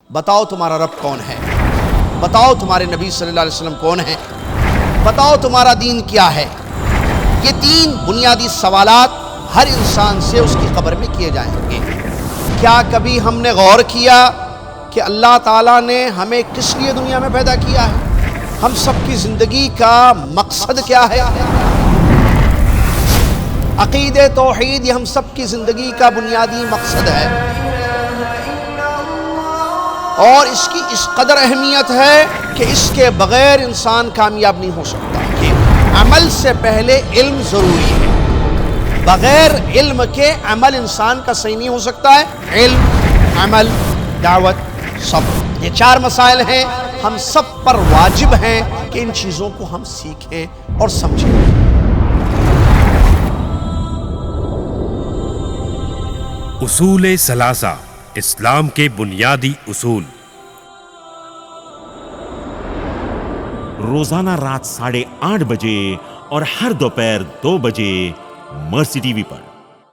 بتاؤ تمہارا رب کون ہے، بتاؤ تمہارے نبی صلی اللہ علیہ وسلم کون ہیں، بتاؤ تمہارا دین کیا ہے۔ یہ 3 بنیادی سوالات ہر انسان سے اس کی قبر میں کیے جائیں گے۔ کیا کبھی ہم نے غور کیا کہ اللہ تعالیٰ نے ہمیں کس لیے دنیا میں پیدا کیا ہے؟ ہم سب کی زندگی کا مقصد کیا ہے؟ عقید توحید یہ ہم سب کی زندگی کا بنیادی مقصد ہے، اور اس کی اس قدر اہمیت ہے کہ اس کے بغیر انسان کامیاب نہیں ہو سکتا۔ کہ عمل سے پہلے علم ضروری ہے، بغیر علم کے عمل انسان کا صحیح نہیں ہو سکتا ہے۔ علم، عمل، دعوت، صبر، یہ 4 مسائل ہیں، ہم سب پر واجب ہیں کہ ان چیزوں کو ہم سیکھیں اور سمجھیں۔ اصول ثلاثہ، اسلام کے بنیادی اصول۔ روزانہ رات 8:30 بجے اور ہر دوپہر 2 بجے مرسی ٹی وی پر۔